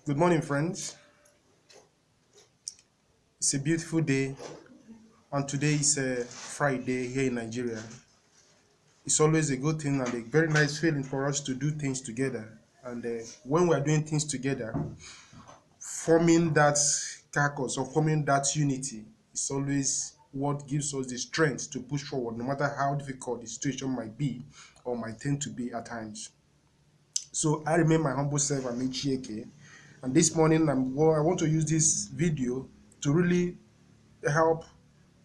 Good morning, friends. It's a beautiful day, and today is a Friday here in Nigeria. It's always a good thing and a very nice feeling for us to do things together. And when we are doing things together, forming that carcass or forming that unity is always what gives us the strength to push forward, no matter how difficult the situation might be or might tend to be at times. So I remain my humble self, I'm Chieke, and this morning I want to use this video to really help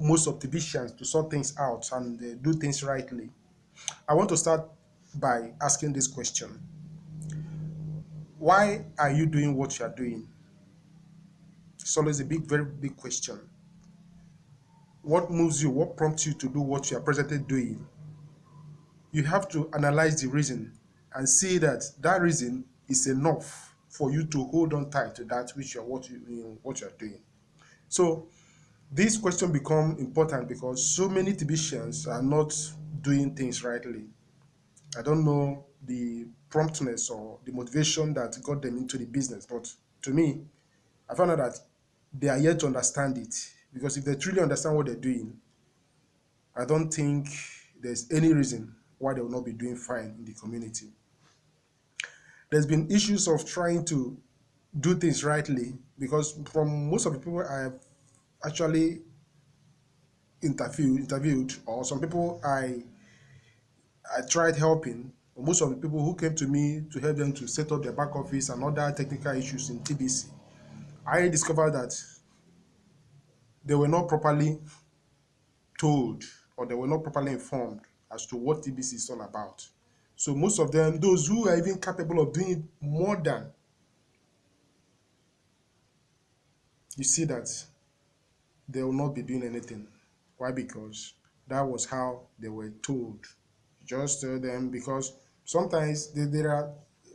most of Tbcians to sort things out and do things rightly. I want to start by asking this question. Why are you doing what you are doing? It's always a very big question. What moves you? What prompts you to do what you are presently doing? You have to analyze the reason and see that that reason is enough for you to hold on tight to that which what you are doing. So this question become important because so many Tbcians are not doing things rightly. I don't know the promptness or the motivation that got them into the business, but to me, I found out that they are yet to understand it. Because if they truly understand what they're doing, I don't think there's any reason why they will not be doing fine in the community. There's been issues of trying to do things rightly because from most of the people I have actually interviewed, or some people I tried helping. Most of the people who came to me to help them to set up their back office and other technical issues in TBC, I discovered that they were not properly told or they were not properly informed as to what TBC is all about. So most of them, those who are even capable of doing it more than, you see that they will not be doing anything. Why? Because that was how they were told. Just tell them, because sometimes there are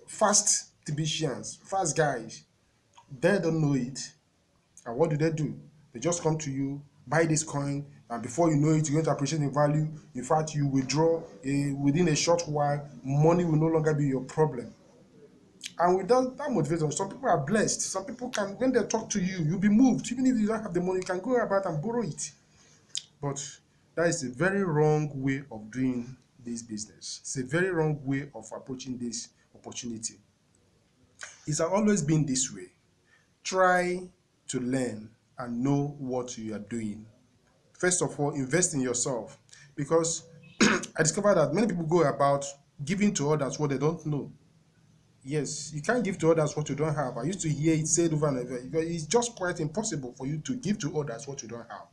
fast Tbcians, fast guys. They don't know it. And what do? They just come to you, buy this coin, and before you know it, you're going to appreciate the value. In fact, you withdraw within a short while, money will no longer be your problem. And with that motivation, some people are blessed. Some people can, when they talk to you, you'll be moved. Even if you don't have the money, you can go about and borrow it. But that is a very wrong way of doing this business. It's a very wrong way of approaching this opportunity. It's always been this way. Try to learn and know what you are doing. First of all, invest in yourself, because I discovered that many people go about giving to others what they don't know. Yes, you can't give to others what you don't have. I used to hear it said over and over. It's just quite impossible for you to give to others what you don't have.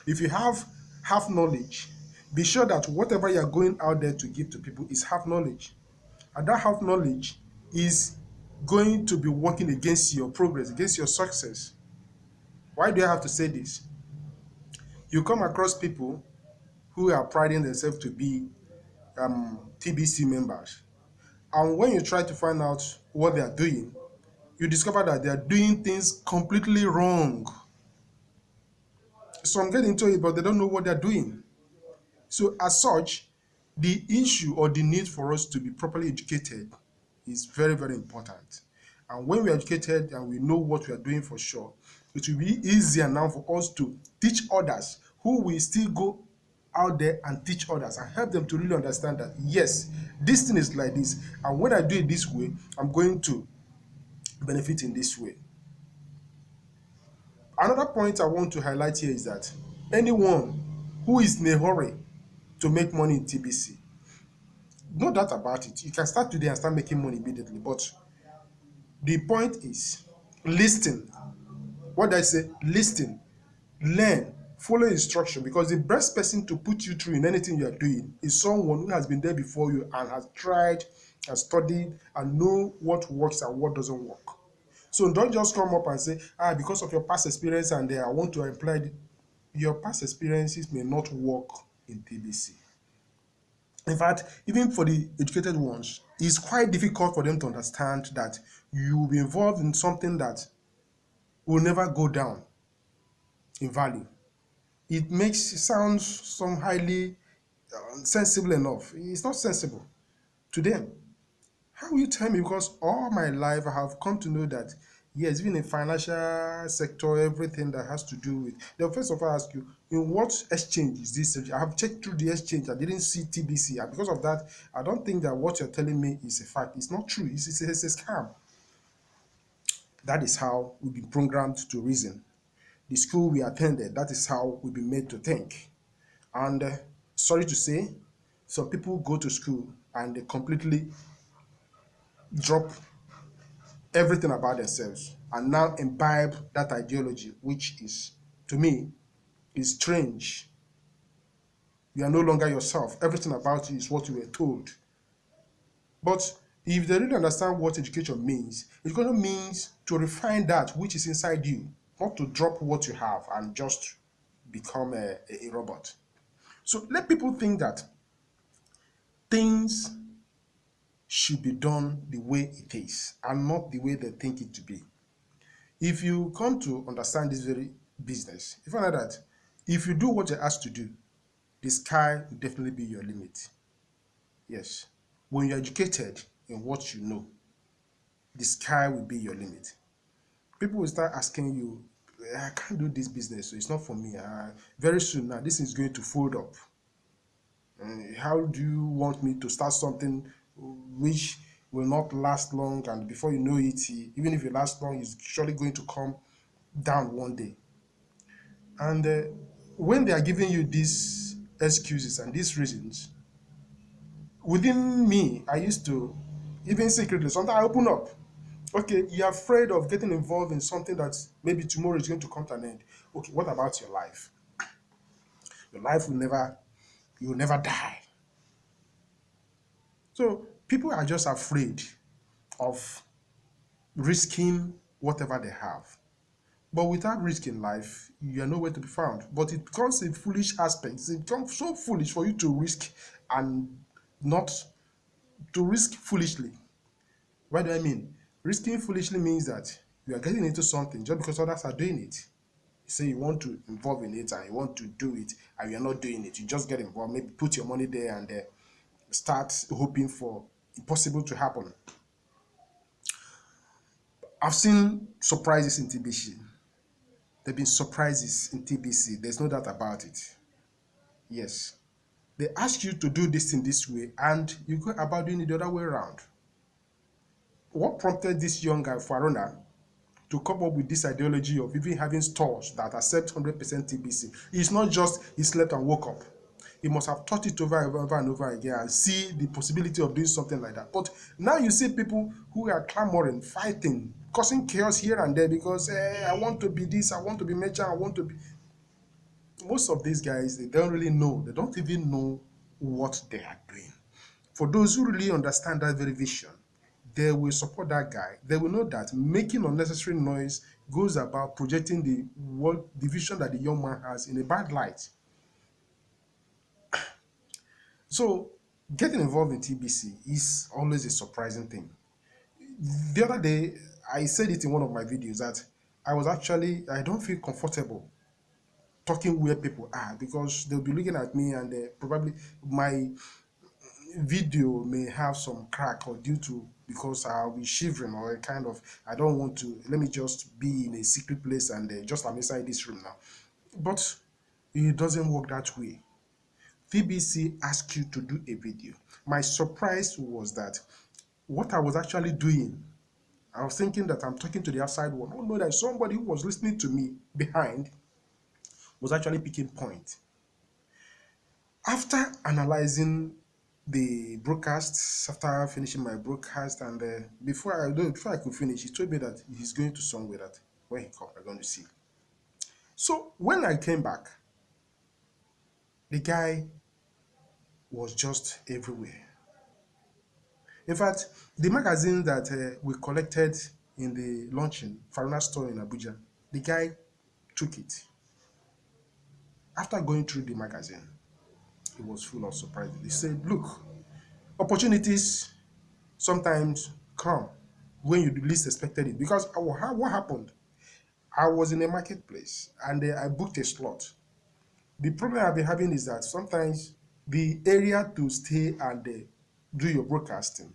If you have half knowledge, be sure that whatever you are going out there to give to people is half knowledge. And that half knowledge is going to be working against your progress, against your success. Why do I have to say this? You come across people who are priding themselves to be TBC members. And when you try to find out what they are doing, you discover that they are doing things completely wrong. Some get into it, but they don't know what they're doing. So as such, the issue or the need for us to be properly educated is very, very important. And when we are educated and we know what we are doing for sure, it will be easier now for us to teach others who will still go out there and teach others and help them to really understand that, yes, this thing is like this. And when I do it this way, I'm going to benefit in this way. Another point I want to highlight here is that anyone who is in a hurry to make money in TBC, no doubt about it, you can start today and start making money immediately. But the point is, listen. What did I say? Listen, learn, follow instruction, because the best person to put you through in anything you are doing is someone who has been there before you and has tried and studied and know what works and what doesn't work. So don't just come up and say, because of your past experience and I want to apply. Your past experiences may not work in TBC. In fact, even for the educated ones, it's quite difficult for them to understand that you will be involved in something that will never go down in value. It sounds some highly sensible enough. It's not sensible to them. How will you tell me? Because all my life I have come to know that Yes, even in financial sector, everything that has to do with. They'll first of all ask you, in what exchange is this? I have checked through the exchange. I didn't see TBC. And because of that, I don't think that what you're telling me is a fact. It's not true. It's a scam. That is how we've been programmed to reason. The school we attended, that is how we've been made to think. And sorry to say, some people go to school and they completely drop everything about themselves and now imbibe that ideology, which is, to me, is strange. You are no longer yourself. Everything about you is what you were told. But if they really understand what education means, education means to refine that which is inside you, not to drop what you have and just become a robot. So let people think that things should be done the way it is and not the way they think it to be. If you come to understand this very business, you find out that if you do what you're asked to do, the sky will definitely be your limit. Yes. When you're educated in what you know, the sky will be your limit. People will start asking you, I can't do this business, so it's not for me. Very soon now, this is going to fold up. How do you want me to start something which will not last long, and before you know it, even if it lasts long, it's surely going to come down one day. And when they are giving you these excuses and these reasons, within me, I used to, even secretly, sometimes I open up. Okay, you're afraid of getting involved in something that maybe tomorrow is going to come to an end. Okay, what about your life? Your life will never, you will never die. So people are just afraid of risking whatever they have. But without risk in life, you are nowhere to be found. But it becomes a foolish aspect. It becomes so foolish for you to risk and not to risk foolishly. What do I mean? Risking foolishly means that you are getting into something just because others are doing it. You say you want to involve in it and you want to do it and you're not doing it. You just get involved, maybe put your money there and start hoping for impossible to happen. I've seen surprises in TBC. There have been surprises in TBC. There's no doubt about it. Yes. They ask you to do this in this way and you go about doing it the other way around. What prompted this young guy, Farona, to come up with this ideology of even having stores that accept 100% TBC? It's not just he slept and woke up. He must have thought it over and over and over again and see the possibility of doing something like that. But now you see people who are clamoring, fighting, causing chaos here and there because I want to be this, I want to be merchant, I want to be. Most of these guys, they don't really know. They don't even know what they are doing. For those who really understand that very vision, they will support that guy. They will know that making unnecessary noise goes about projecting the vision that the young man has in a bad light. So getting involved in TBC is always a surprising thing. The other day, I said it in one of my videos that I don't feel comfortable talking where people are because they'll be looking at me and probably my video may have some crack or due to because I'll be shivering or a kind of I don't want to let me just be in a secret place and just I'm inside this room now. But it doesn't work that way. TBC asked you to do a video. My surprise was that what I was actually doing, I was thinking that I'm talking to the outside world. Oh no, there's somebody who was listening to me behind was actually picking point. After analyzing the broadcasts, after finishing my broadcast, and before I could finish, he told me that he's going to somewhere that when he comes, we're going to see. So when I came back, the guy was just everywhere. In fact, the magazine that we collected in the launching Faruna store in Abuja, the guy took it. After going through the magazine, he was full of surprises. He said, "Look, opportunities sometimes come when you least expected it." Because what happened? I was in a marketplace and I booked a slot. The problem I've been having is that sometimes the area to stay and do your broadcasting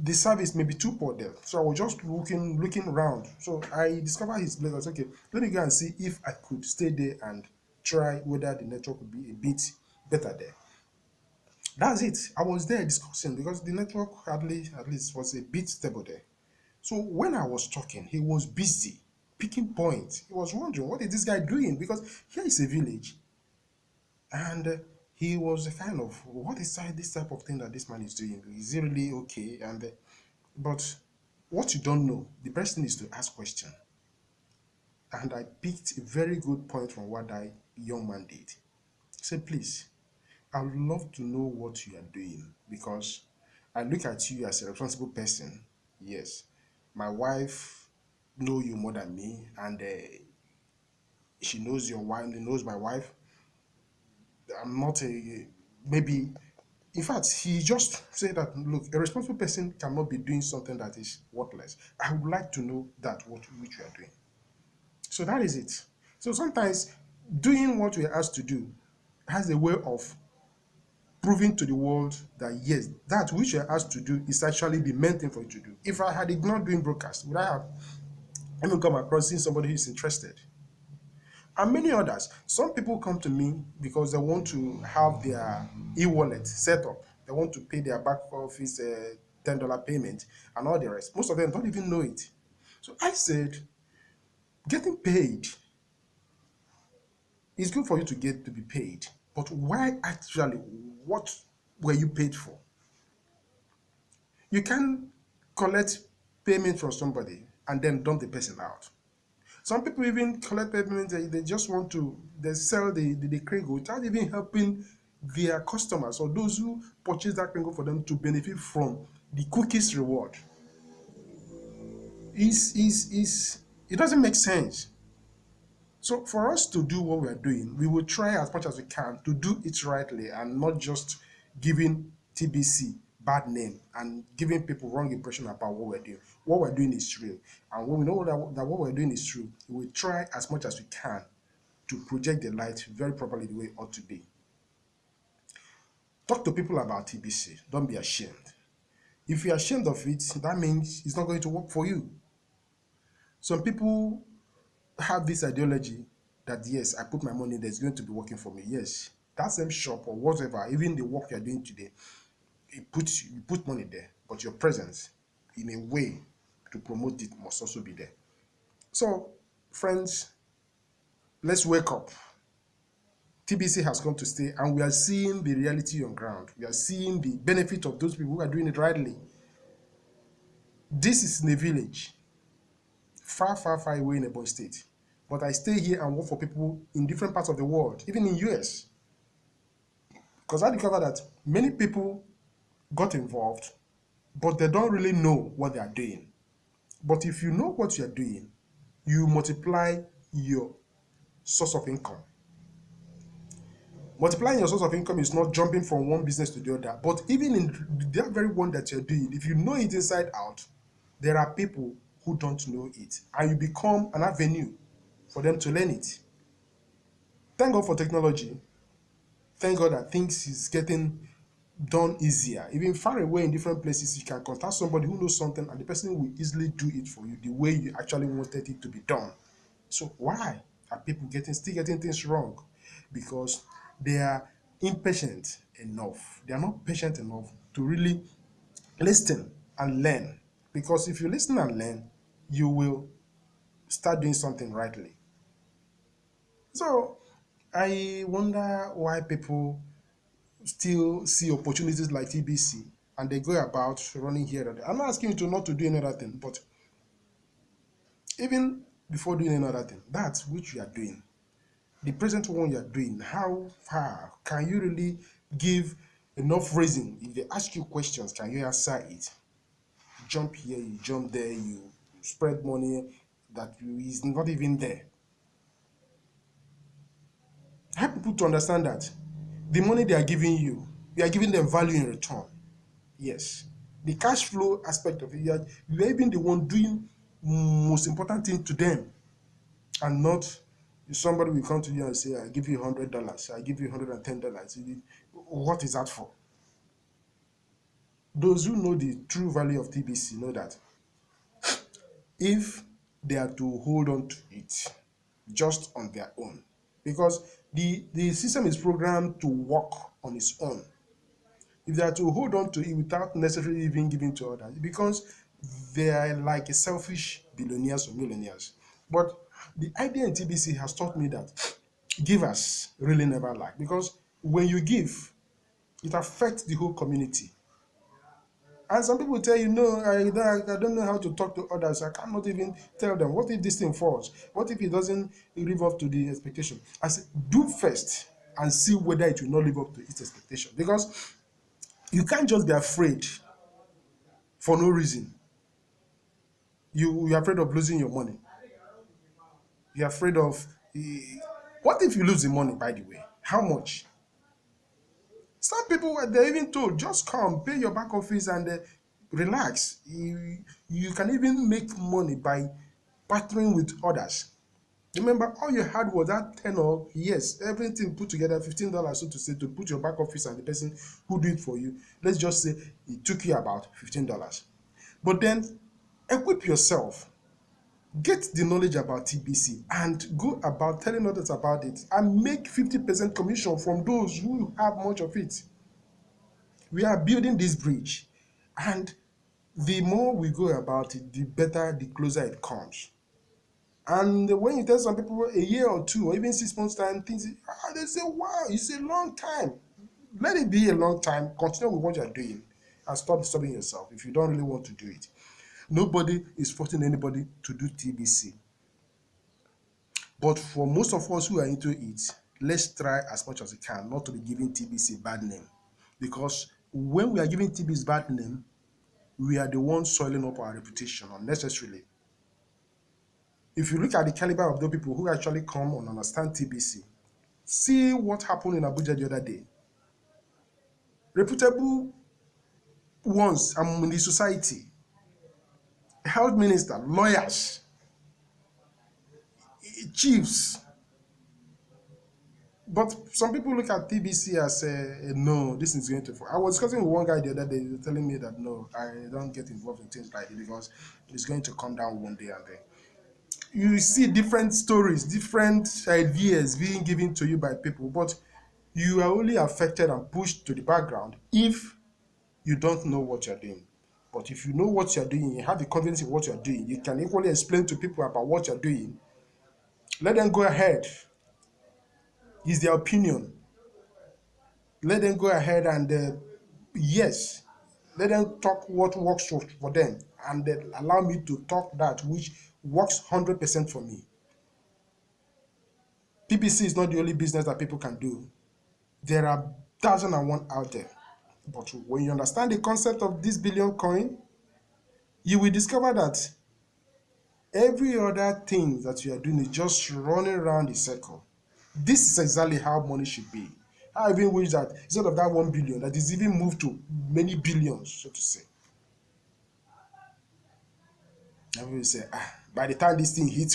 the service may be too poor there. So I was just looking around. So I discovered his place. I was okay, let me go and see if I could stay there and try whether the network would be a bit better there. That's it. I was there discussing because the network hardly at least was a bit stable there. So when I was talking, he was busy picking points. He was wondering what is this guy doing? Because here is a village, and he was a kind of what is this type of thing that this man is doing? Is it really okay? And but what you don't know, the best thing is to ask question. And I picked a very good point from what that young man did. He said, please, I would love to know what you are doing because I look at you as a responsible person. Yes, my wife know you more than me, and she knows your wife, knows my wife. I'm not a maybe. In fact, he just said that look, a responsible person cannot be doing something that is worthless. I would like to know that what which you are doing. So that is it. So sometimes doing what we are asked to do has a way of proving to the world that yes, that which you are asked to do is actually the main thing for you to do. If I had ignored doing broadcast, would I have even come across seeing somebody who is interested? And many others. Some people come to me because they want to have their e-wallet set up. They want to pay their back office $10 payment and all the rest. Most of them don't even know it. So I said, getting paid is good for you to get to be paid. But why actually, what were you paid for? You can collect payment from somebody and then dump the person out. Some people even collect payment, they just want to, they sell the Kringle without even helping their customers or those who purchase that Kringle for them to benefit from the cookies reward. It doesn't make sense. So for us to do what we are doing, we will try as much as we can to do it rightly and not just giving TBC bad name and giving people wrong impression about what we're doing. What we're doing is true. And when we know that what we're doing is true, we will try as much as we can to project the light very properly the way it ought to be. Talk to people about TBC. Don't be ashamed. If you're ashamed of it, that means it's not going to work for you. Some people have this ideology that yes, I put my money there, it's going to be working for me. Yes, that same shop or whatever, even the work you're doing today, you put money there, but your presence in a way to promote it must also be there. So, friends, let's wake up. TBC has come to stay, and we are seeing the reality on ground. We are seeing the benefit of those people who are doing it rightly. This is in a village, far, far, far away in Ebonyi State. But I stay here and work for people in different parts of the world, even in US. Because I discovered that many people got involved, but they don't really know what they are doing. But if you know what you are doing, you multiply your source of income. Multiplying your source of income is not jumping from one business to the other, but even in that very one that you're doing, if you know it inside out, there are people who don't know it, and you become an avenue for them to learn it. Thank God for technology. Thank God that things is getting done easier. Even far away in different places, you can contact somebody who knows something and the person will easily do it for you the way you actually wanted it to be done. So why are people still getting things wrong? Because they are impatient enough. They are not patient enough to really listen and learn. Because if you listen and learn, you will start doing something rightly. So I wonder why people still see opportunities like TBC and they go about running here and there. I'm not asking you to not to do another thing, but even before doing another thing, that's which you are doing. The present one you are doing, how far can you really give enough reason? If they ask you questions, can you answer it? Jump here, you jump there, you spread money that is not even there. Help people to understand that the money they are giving you, you are giving them value in return. Yes. The cash flow aspect of it, you are even the one doing most important thing to them, and not somebody will come to you and say, I give you $100, I give you $110. What is that for? Those who know the true value of TBC know that if they are to hold on to it just on their own, because the system is programmed to work on its own. If they are to hold on to it without necessarily even giving to others, it becomes they are like a selfish billionaires or millionaires. But the idea in TBC has taught me that givers really never lack, because when you give, it affects the whole community. And some people tell you, no, I don't know how to talk to others. I cannot even tell them. What if this thing falls? What if it doesn't live up to the expectation? I said, do first and see whether it will not live up to its expectation. Because you can't just be afraid for no reason. You're afraid of losing your money. You're afraid of what if you lose the money, by the way? How much? Some people they're even told just come, pay your back office and relax. You can even make money by partnering with others. Remember, all you had was that 10 or yes, everything put together, $15, so to say, to put your back office and the person who do it for you. Let's just say it took you about $15. But then equip yourself, get the knowledge about TBC and go about telling others about it and make 50% commission from those who have much of it. We are building this bridge, and the more we go about it, the better, the closer it comes. And when you tell some people a year or two or even 6 months time, things they say, wow, it's a long time. Let it be a long time. Continue with what you're doing and stop disturbing yourself if you don't really want to do it. Nobody is forcing anybody to do TBC. But for most of us who are into it, let's try as much as we can not to be giving TBC bad name. Because when we are giving TBC bad name, we are the ones soiling up our reputation unnecessarily. If you look at the caliber of those people who actually come and understand TBC, see what happened in Abuja the other day. Reputable ones among the society, health minister, lawyers, chiefs. But some people look at TBC as no, this is going to. I was discussing with one guy the other day, telling me that no, I don't get involved in things like this because it's going to come down one day and then. You see different stories, different ideas being given to you by people, but you are only affected and pushed to the background if you don't know what you're doing. But if you know what you're doing, you have the confidence in what you're doing, you can equally explain to people about what you're doing. Let them go ahead. It's their opinion. Let them go ahead and yes, let them talk what works for them and allow me to talk that which works 100% for me. PPC is not the only business that people can do. There are 1,001 out there. But when you understand the concept of this billion coin, you will discover that every other thing that you are doing is just running around the circle. This is exactly how money should be. I even wish that instead of that 1 billion, that is even moved to many billions, so to say. I will say, by the time this thing hits